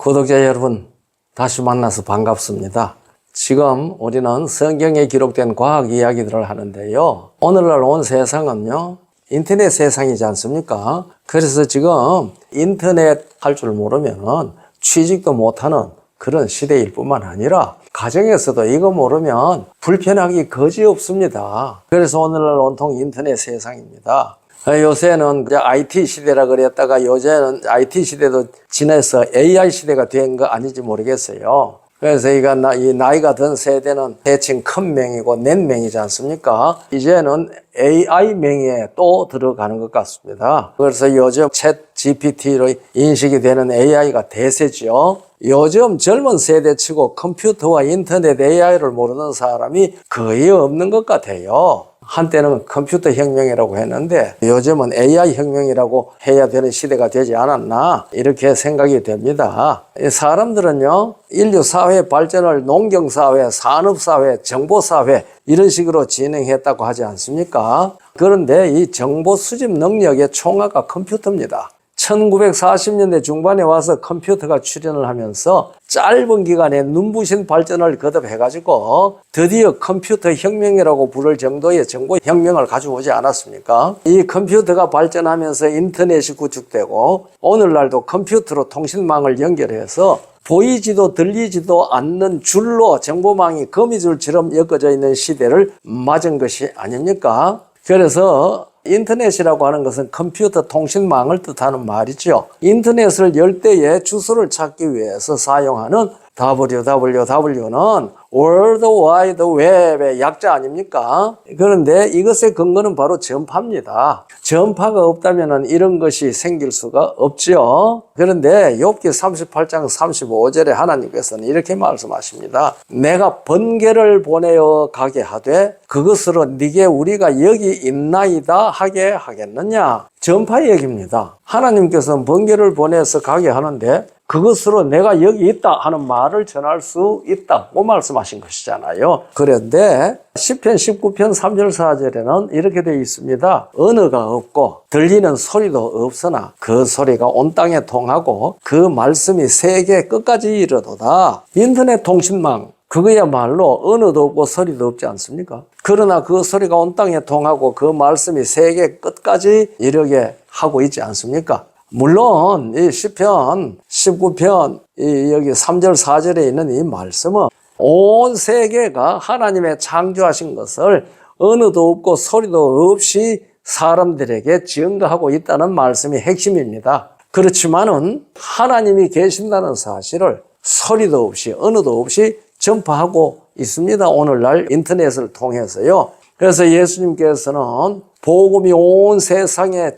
구독자 여러분, 다시 만나서 반갑습니다. 지금 우리는 성경에 기록된 과학 이야기들을 하는데요. 오늘날 온 세상은요, 인터넷 세상이지 않습니까? 그래서 지금 인터넷 할 줄 모르면 취직도 못하는 그런 시대일 뿐만 아니라 가정에서도 이거 모르면 불편하기 거지없습니다. 그래서 오늘날 온통 인터넷 세상입니다. 요새는 IT 시대라 그랬다가 요새는 IT 시대도 지나서 AI 시대가 된 거 아닌지 모르겠어요. 그래서 이 나이가 든 세대는 대칭 큰 명이고 낸 명이지 않습니까? 이제는 AI 명에 또 들어가는 것 같습니다. 그래서 요즘 챗 GPT로 인식이 되는 AI가 대세죠. 요즘 젊은 세대치고 컴퓨터와 인터넷 AI를 모르는 사람이 거의 없는 것 같아요. 한때는 컴퓨터 혁명이라고 했는데 요즘은 AI 혁명이라고 해야 되는 시대가 되지 않았나 이렇게 생각이 됩니다. 사람들은요, 인류 사회 발전을 농경사회, 산업사회, 정보사회 이런 식으로 진행했다고 하지 않습니까? 그런데 이 정보 수집 능력의 총화가 컴퓨터입니다. 1940년대 중반에 와서 컴퓨터가 출현을 하면서 짧은 기간에 눈부신 발전을 거듭해가지고 드디어 컴퓨터 혁명이라고 부를 정도의 정보 혁명을 가져오지 않았습니까? 이 컴퓨터가 발전하면서 인터넷이 구축되고 오늘날도 컴퓨터로 통신망을 연결해서 보이지도 들리지도 않는 줄로 정보망이 거미줄처럼 엮어져 있는 시대를 맞은 것이 아닙니까? 그래서 인터넷이라고 하는 것은 컴퓨터 통신망을 뜻하는 말이죠. 인터넷을 열 때에 주소를 찾기 위해서 사용하는 www는 월드 와이드 웹의 약자 아닙니까? 그런데 이것의 근거는 바로 전파입니다. 전파가 없다면 이런 것이 생길 수가 없죠. 그런데 욥기 38장 35절에 하나님께서는 이렇게 말씀하십니다. 내가 번개를 보내어 가게 하되 그것으로 네게 우리가 여기 있나이다 하게 하겠느냐? 전파의 얘기입니다. 하나님께서는 번개를 보내서 가게 하는데 그것으로 내가 여기 있다 하는 말을 전할 수 있다고 말씀하신 것이잖아요. 그런데 시편 19편 3절 4절에는 이렇게 되어 있습니다. 언어가 없고 들리는 소리도 없으나 그 소리가 온 땅에 통하고 그 말씀이 세계 끝까지 이르도다. 인터넷 통신망 그거야말로 언어도 없고 소리도 없지 않습니까? 그러나 그 소리가 온 땅에 통하고 그 말씀이 세계 끝까지 이르게 하고 있지 않습니까? 물론 이 시편 19편 여기 3절 4절에 있는 이 말씀은 온 세계가 하나님의 창조하신 것을 언어도 없고 소리도 없이 사람들에게 증거하고 있다는 말씀이 핵심입니다. 그렇지만은 하나님이 계신다는 사실을 소리도 없이 언어도 없이 전파하고 있습니다. 오늘날 인터넷을 통해서요. 그래서 예수님께서는 복음이 온 세상에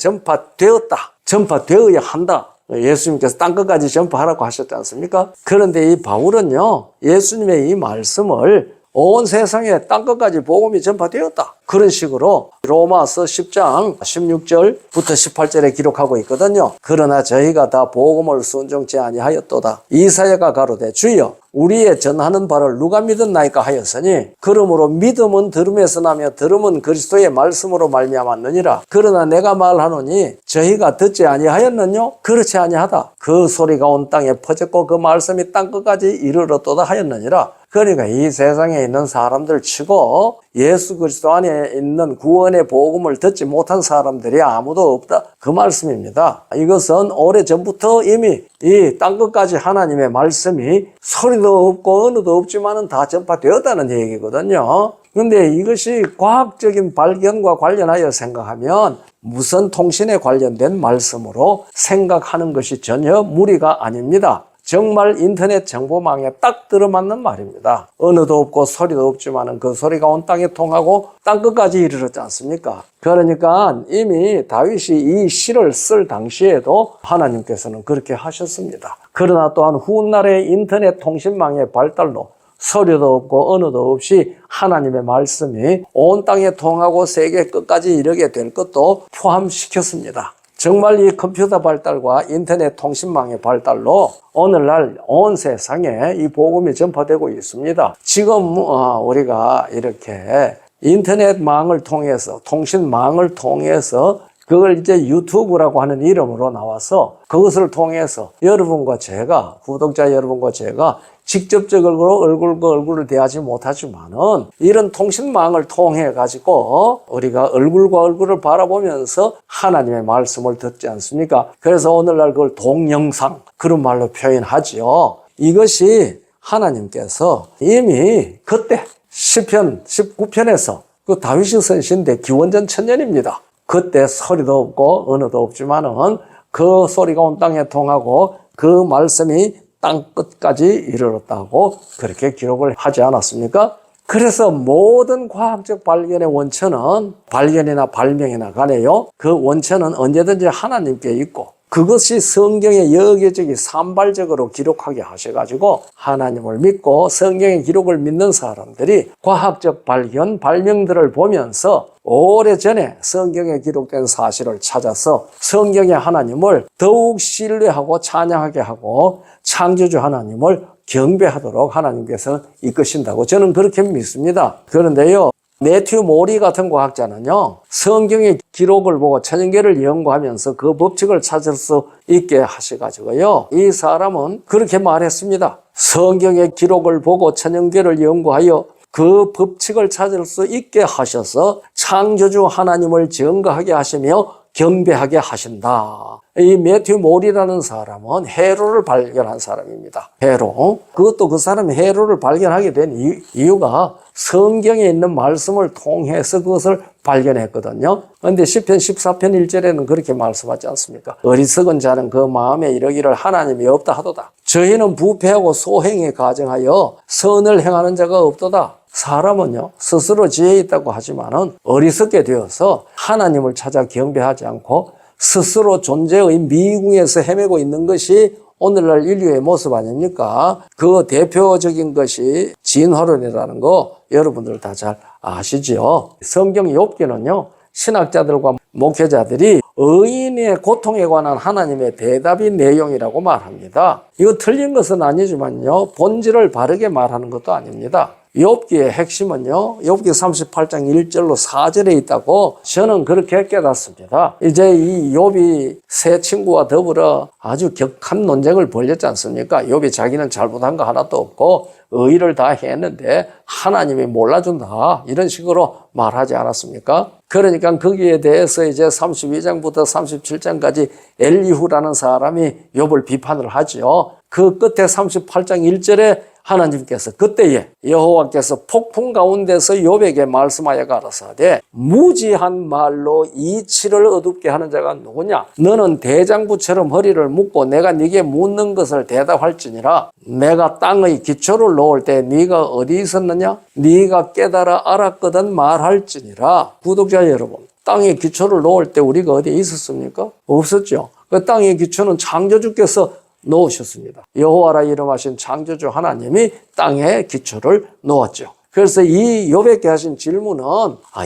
전파되어야 한다. 예수님께서 땅끝까지 전파하라고 하셨지 않습니까? 그런데 이 바울은요, 예수님의 이 말씀을 온 세상에 땅끝까지 복음이 전파되었다. 그런 식으로 로마서 10장 16절부터 18절에 기록하고 있거든요. 그러나 저희가 다 복음을 순종치 아니하였도다. 이사야가 가로되 주여 우리의 전하는 바를 누가 믿었나이까 하였으니 그러므로 믿음은 들음에서 나며 들음은 그리스도의 말씀으로 말미암았느니라. 그러나 내가 말하노니 저희가 듣지 아니하였느뇨? 그렇지 아니하다. 그 소리가 온 땅에 퍼졌고 그 말씀이 땅끝까지 이르렀도다 하였느니라. 그러니까 이 세상에 있는 사람들 치고 예수 그리스도 안에 있는 구원의 복음을 듣지 못한 사람들이 아무도 없다. 그 말씀입니다. 이것은 오래전부터 이미 이 땅끝까지 하나님의 말씀이 소리도 없고 언어도 없지만은 다 전파되었다는 얘기거든요. 그런데 이것이 과학적인 발견과 관련하여 생각하면 무선 통신에 관련된 말씀으로 생각하는 것이 전혀 무리가 아닙니다. 정말 인터넷 정보망에 딱 들어맞는 말입니다. 언어도 없고 소리도 없지만 그 소리가 온 땅에 통하고 땅끝까지 이르렀지 않습니까? 그러니까 이미 다윗이 이 시를 쓸 당시에도 하나님께서는 그렇게 하셨습니다. 그러나 또한 훗날의 인터넷 통신망의 발달로 소리도 없고 언어도 없이 하나님의 말씀이 온 땅에 통하고 세계 끝까지 이르게 될 것도 포함시켰습니다. 정말 이 컴퓨터 발달과 인터넷 통신망의 발달로 오늘날 온 세상에 이 복음이 전파되고 있습니다. 지금 우리가 이렇게 인터넷망을 통해서 통신망을 통해서 그걸 이제 유튜브라고 하는 이름으로 나와서 그것을 통해서 여러분과 제가, 구독자 여러분과 제가 직접적으로 얼굴과 얼굴을 대하지 못하지만은 이런 통신망을 통해 가지고 우리가 얼굴과 얼굴을 바라보면서 하나님의 말씀을 듣지 않습니까? 그래서 오늘날 그걸 동영상 그런 말로 표현하지요. 이것이 하나님께서 이미 그때 시편 19편에서 그 다윗이 쓴 시인데 기원전 1000년입니다. 그때 소리도 없고 언어도 없지만은 그 소리가 온 땅에 통하고 그 말씀이 땅 끝까지 이르렀다고 그렇게 기록을 하지 않았습니까? 그래서 모든 과학적 발견의 원천은 발견이나 발명이나 간에요. 그 원천은 언제든지 하나님께 있고 그것이 성경에 여기저기 산발적으로 기록하게 하셔가지고 하나님을 믿고 성경의 기록을 믿는 사람들이 과학적 발견, 발명들을 보면서 오래전에 성경에 기록된 사실을 찾아서 성경의 하나님을 더욱 신뢰하고 찬양하게 하고 창조주 하나님을 경배하도록 하나님께서는 이끄신다고 저는 그렇게 믿습니다. 그런데요, 매튜 모리 같은 과학자는요, 성경의 기록을 보고 천연계를 연구하면서 그 법칙을 찾을 수 있게 하셔가지고요, 이 사람은 그렇게 말했습니다. 성경의 기록을 보고 천연계를 연구하여 그 법칙을 찾을 수 있게 하셔서 창조주 하나님을 증거하게 하시며 경배하게 하신다. 이 매튜 몰이라는 사람은 해로를 발견한 사람입니다. 해로. 그것도 그 사람이 해로를 발견하게 된 이유가 성경에 있는 말씀을 통해서 그것을 발견했거든요. 그런데 시편 14편 1절에는 그렇게 말씀하지 않습니까? 어리석은 자는 그 마음에 이르기를 하나님이 없다 하도다. 저희는 부패하고 소행에 가정하여 선을 행하는 자가 없도다. 사람은요, 스스로 지혜 있다고 하지만은 어리석게 되어서 하나님을 찾아 경배하지 않고 스스로 존재의 미궁에서 헤매고 있는 것이 오늘날 인류의 모습 아닙니까? 그 대표적인 것이 진화론이라는 거 여러분들 다 잘 아시죠? 성경 욥기는요, 신학자들과 목회자들이 의인의 고통에 관한 하나님의 대답의 내용이라고 말합니다. 이거 틀린 것은 아니지만요, 본질을 바르게 말하는 것도 아닙니다. 욥기의 핵심은요, 욥기 38장 1절로 4절에 있다고 저는 그렇게 깨닫습니다. 이제 이 욥이 세 친구와 더불어 아주 격한 논쟁을 벌였지 않습니까? 욥이 자기는 잘못한 거 하나도 없고 의의를 다 했는데 하나님이 몰라준다, 이런 식으로 말하지 않았습니까? 그러니까 거기에 대해서 이제 32장부터 37장까지 엘리후라는 사람이 욥을 비판을 하죠. 그 끝에 38장 1절에 하나님께서 그때에 여호와께서 폭풍 가운데서 욥에게 말씀하여 가라사대 무지한 말로 이치를 어둡게 하는 자가 누구냐? 너는 대장부처럼 허리를 묶고 내가 네게 묻는 것을 대답할지니라. 내가 땅의 기초를 놓을 때 네가 어디 있었느냐? 네가 깨달아 알았거든 말할지니라. 구독자 여러분, 땅의 기초를 놓을 때 우리가 어디에 있었습니까? 없었죠. 그 땅의 기초는 창조주께서 놓으셨습니다. 여호와라 이름하신 창조주 하나님이 땅에 기초를 놓았죠. 그래서 이 욥에게 하신 질문은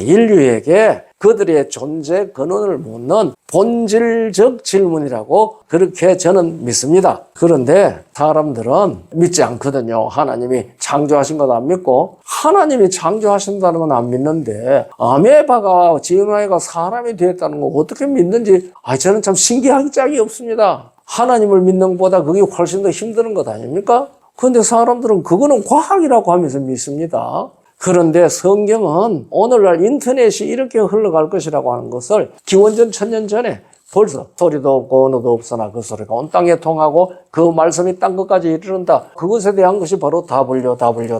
인류에게 그들의 존재 근원을 묻는 본질적 질문이라고 그렇게 저는 믿습니다. 그런데 사람들은 믿지 않거든요. 하나님이 창조하신 것 안 믿고, 하나님이 창조하신다는 건 안 믿는데 아메바가 진화해가 사람이 되었다는 거 어떻게 믿는지 저는 참 신기한 짝이 없습니다. 하나님을 믿는 것보다 그게 훨씬 더 힘든 것 아닙니까? 그런데 사람들은 그거는 과학이라고 하면서 믿습니다. 그런데 성경은 오늘날 인터넷이 이렇게 흘러갈 것이라고 하는 것을 기원전 1000년 전에 벌써 소리도 없고 언어도 없으나 그 소리가 온 땅에 통하고 그 말씀이 땅 끝까지 이르른다. 그것에 대한 것이 바로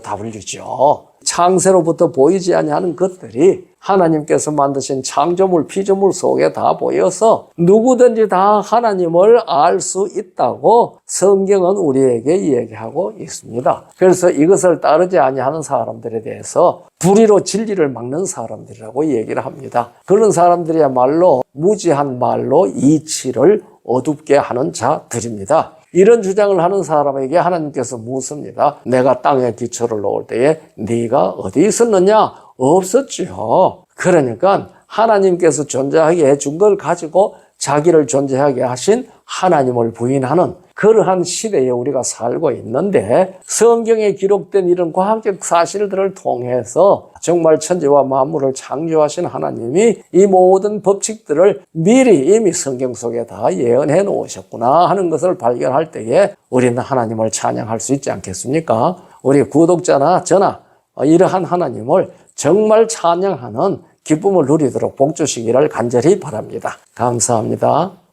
W죠. 창세로부터 보이지 아니하는 것들이 하나님께서 만드신 창조물, 피조물 속에 다 보여서 누구든지 다 하나님을 알 수 있다고 성경은 우리에게 이야기하고 있습니다. 그래서 이것을 따르지 아니하는 사람들에 대해서 불의로 진리를 막는 사람들이라고 얘기를 합니다. 그런 사람들이야말로 무지한 말로 이치를 어둡게 하는 자들입니다. 이런 주장을 하는 사람에게 하나님께서 묻습니다. 내가 땅에 기초를 놓을 때에 네가 어디 있었느냐? 없었죠. 그러니까 하나님께서 존재하게 해준 걸 가지고 자기를 존재하게 하신 하나님을 부인하는 그러한 시대에 우리가 살고 있는데 성경에 기록된 이런 과학적 사실들을 통해서 정말 천지와 만물을 창조하신 하나님이 이 모든 법칙들을 미리 이미 성경 속에 다 예언해 놓으셨구나 하는 것을 발견할 때에 우리는 하나님을 찬양할 수 있지 않겠습니까? 우리 구독자나 저나 이러한 하나님을 정말 찬양하는 기쁨을 누리도록 복 주시기를 간절히 바랍니다. 감사합니다.